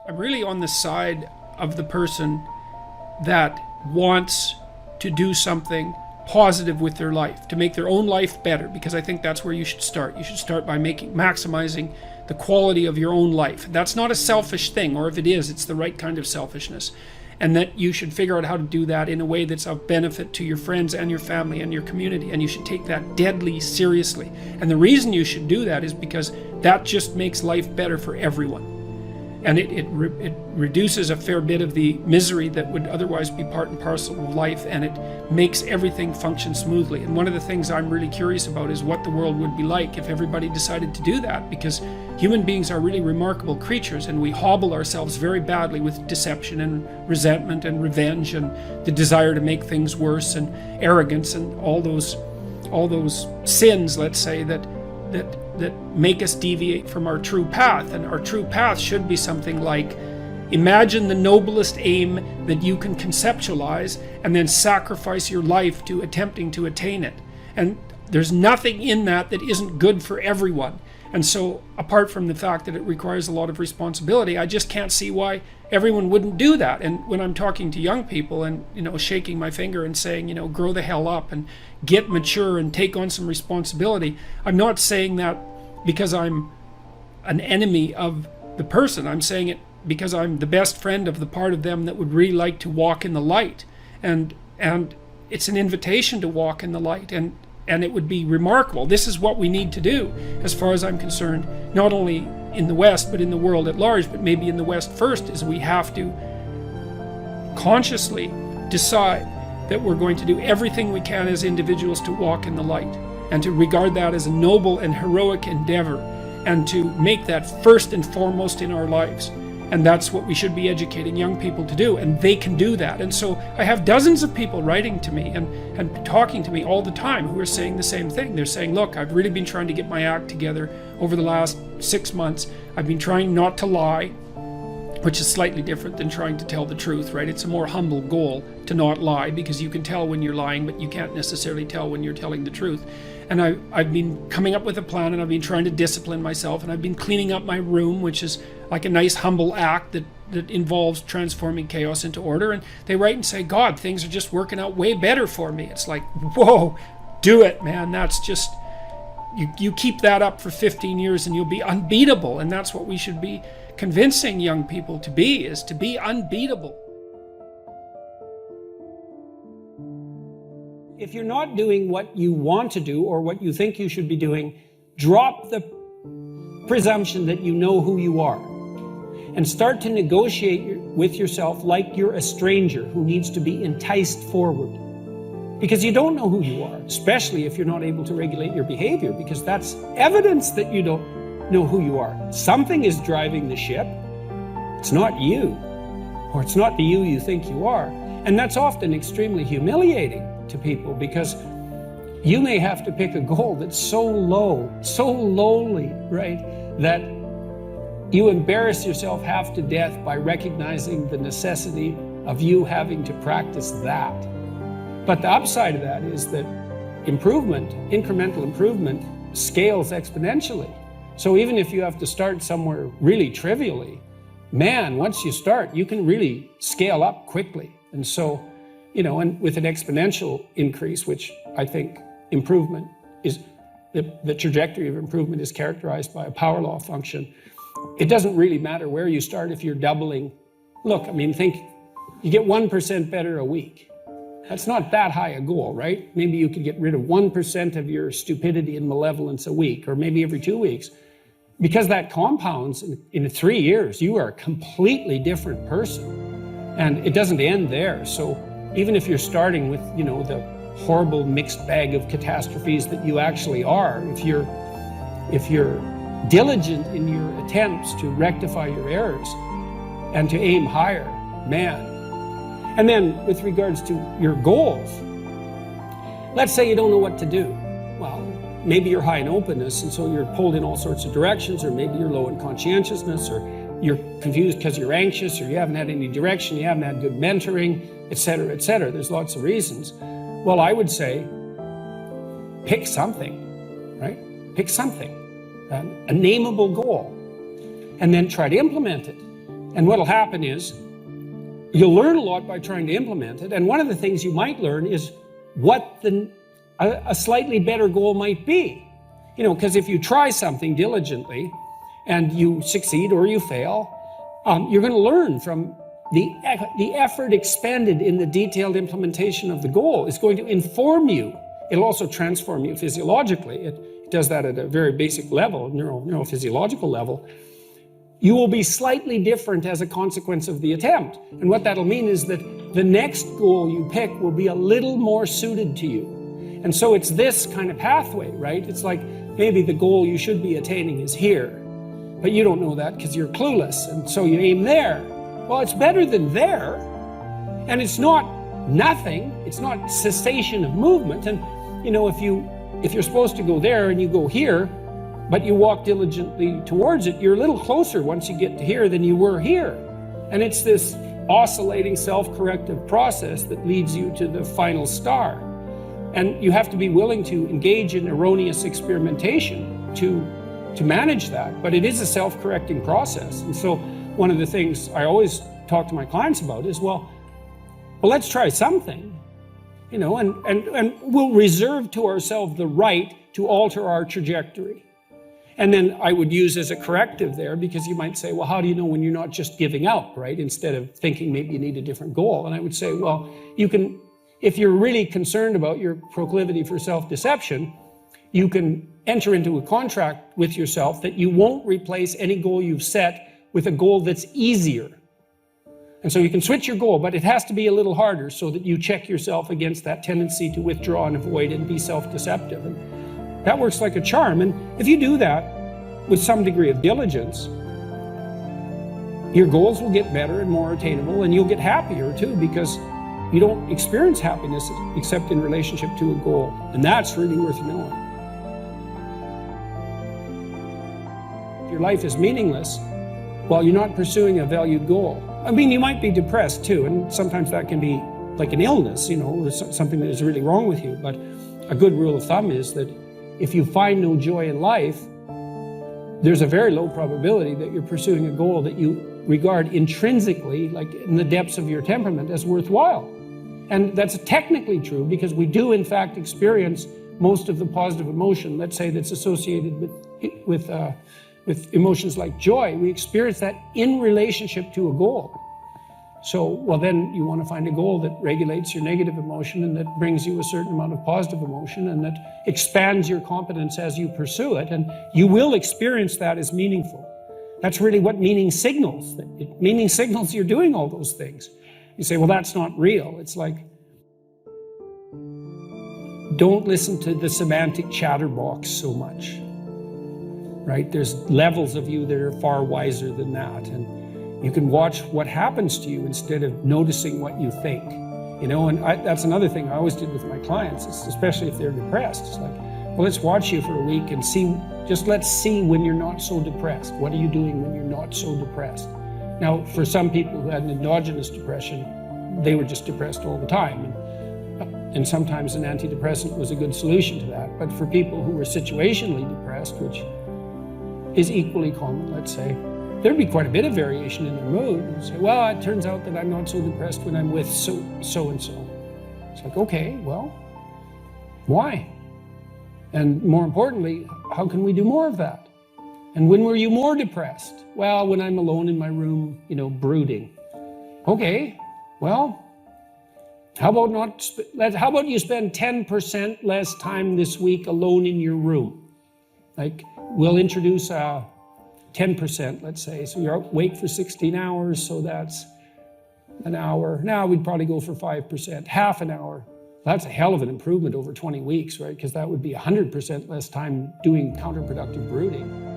I'm really on the side of the person that wants to do something positive with their life, to make their own life better, because I think that's where you should start. You should start by maximizing the quality of your own life. That's not a selfish thing, or if it is, it's the right kind of selfishness. And that you should figure out how to do that in a way that's of benefit to your friends and your family and your community. And you should take that deadly seriously. And the reason you should do that is because that just makes life better for everyone. And it reduces a fair bit of the misery that would otherwise be part and parcel of life, and it makes everything function smoothly. And one of the things I'm really curious about is what the world would be like if everybody decided to do that, because human beings are really remarkable creatures, and we hobble ourselves very badly with deception and resentment and revenge and the desire to make things worse and arrogance and all those sins, let's say, that make us deviate from our true path. And our true path should be something like, imagine the noblest aim that you can conceptualize and then sacrifice your life to attempting to attain it. And there's nothing in that that isn't good for everyone. And so, apart from the fact that it requires a lot of responsibility, I just can't see why everyone wouldn't do that. And when I'm talking to young people and, shaking my finger and saying, grow the hell up and get mature and take on some responsibility, I'm not saying that because I'm an enemy of the person. I'm saying it because I'm the best friend of the part of them that would really like to walk in the light. And it's an invitation to walk in the light. And it would be remarkable. This is what we need to do, as far as I'm concerned, not only in the West, but in the world at large, but maybe in the West first, is we have to consciously decide that we're going to do everything we can as individuals to walk in the light, and to regard that as a noble and heroic endeavor, and to make that first and foremost in our lives. And that's what we should be educating young people to do, and they can do that. And so I have dozens of people writing to me and talking to me all the time who are saying the same thing. They're saying, look, I've really been trying to get my act together over the last 6 months. I've been trying not to lie, which is slightly different than trying to tell the truth, right? It's a more humble goal to not lie, because you can tell when you're lying, but you can't necessarily tell when you're telling the truth. And I've been coming up with a plan, and I've been trying to discipline myself, and I've been cleaning up my room, which is like a nice humble act that involves transforming chaos into order. And they write and say, God, things are just working out way better for me. It's like, whoa, do it, man. That's just, you keep that up for 15 years and you'll be unbeatable. And that's what we should be convincing young people to be, is to be unbeatable. If you're not doing what you want to do or what you think you should be doing, drop the presumption that you know who you are and start to negotiate with yourself like you're a stranger who needs to be enticed forward. Because you don't know who you are, especially if you're not able to regulate your behavior, because that's evidence that you don't know who you are. Something is driving the ship. It's not you, or it's not the you think you are. And that's often extremely humiliating to people, because you may have to pick a goal that's so low, so lowly, right, that you embarrass yourself half to death by recognizing the necessity of you having to practice that. But the upside of that is that improvement, incremental improvement, scales exponentially. So even if you have to start somewhere really trivially, man, once you start, you can really scale up quickly. And so, and with an exponential increase, which I think improvement is, the trajectory of improvement is characterized by a power law function. It doesn't really matter where you start if you're doubling. Look, think you get 1% better a week. That's not that high a goal, right? Maybe you could get rid of 1% of your stupidity and malevolence a week, or maybe every 2 weeks. Because that compounds in 3 years, you are a completely different person. And it doesn't end there. So even if you're starting with, the horrible mixed bag of catastrophes that you actually are, if you're diligent in your attempts to rectify your errors and to aim higher, man. And then with regards to your goals, let's say you don't know what to do. Well, maybe you're high in openness, and so you're pulled in all sorts of directions, or maybe you're low in conscientiousness, or you're confused because you're anxious, or you haven't had any direction, you haven't had good mentoring, etc., etc. There's lots of reasons. Well, I would say, pick something, right? Pick something, a nameable goal, and then try to implement it. And what'll happen is you'll learn a lot by trying to implement it. And one of the things you might learn is what a slightly better goal might be. You know, because if you try something diligently and you succeed or you fail, you're going to learn from the effort expended in the detailed implementation of the goal is going to inform you. It'll also transform you physiologically. It does that at a very basic level, neurophysiological level. You will be slightly different as a consequence of the attempt. And what that'll mean is that the next goal you pick will be a little more suited to you. And so it's this kind of pathway, right? It's like maybe the goal you should be attaining is here, but you don't know that because you're clueless. And so you aim there. Well, it's better than there. And it's not nothing. It's not cessation of movement. And, you know, if you're supposed to go there and you go here, but you walk diligently towards it, you're a little closer once you get to here than you were here. And it's this oscillating self-corrective process that leads you to the final star. And you have to be willing to engage in erroneous experimentation to manage that. But it is a self-correcting process. And so one of the things I always talk to my clients about is, well, let's try something, you know, and we'll reserve to ourselves the right to alter our trajectory. And then I would use as a corrective there, because you might say, well, how do you know when you're not just giving up, right? Instead of thinking maybe you need a different goal. And I would say, well, you can, if you're really concerned about your proclivity for self-deception, you can enter into a contract with yourself that you won't replace any goal you've set with a goal that's easier. And so you can switch your goal, but it has to be a little harder so that you check yourself against that tendency to withdraw and avoid and be self-deceptive. And that works like a charm. And if you do that with some degree of diligence, your goals will get better and more attainable, and you'll get happier too, because you don't experience happiness except in relationship to a goal. And that's really worth knowing. Your life is meaningless while you're not pursuing a valued goal. I mean, you might be depressed too, and sometimes that can be like an illness, you know, something that is really wrong with you. But a good rule of thumb is that if you find no joy in life, there's a very low probability that you're pursuing a goal that you regard intrinsically, like in the depths of your temperament, as worthwhile. And that's technically true, because we do in fact experience most of the positive emotion, let's say, that's associated with emotions like joy. We experience that in relationship to a goal. So, well, then you want to find a goal that regulates your negative emotion and that brings you a certain amount of positive emotion and that expands your competence as you pursue it. And you will experience that as meaningful. That's really what meaning signals. Meaning signals you're doing all those things. You say, well, that's not real. It's like, don't listen to the semantic chatterbox so much. Right? There's levels of you that are far wiser than that. And you can watch what happens to you instead of noticing what you think. You know, and that's another thing I always did with my clients, especially if they're depressed. It's like, well, let's watch you for a week and see, let's see when you're not so depressed. What are you doing when you're not so depressed? Now, for some people who had an endogenous depression, they were just depressed all the time. And sometimes an antidepressant was a good solution to that. But for people who were situationally depressed, which is equally common, let's say, there'd be quite a bit of variation in their mood. And say, well, it turns out that I'm not so depressed when I'm with so-and-so. It's like, okay, well, why? And more importantly, how can we do more of that? And when were you more depressed? Well, when I'm alone in my room, you know, brooding. Okay, well, how about you spend 10% less time this week alone in your room? Like, we'll introduce 10%, let's say. So you're awake for 16 hours, so that's an hour. Now we'd probably go for 5%, half an hour. That's a hell of an improvement over 20 weeks, right? Because that would be 100% less time doing counterproductive brooding.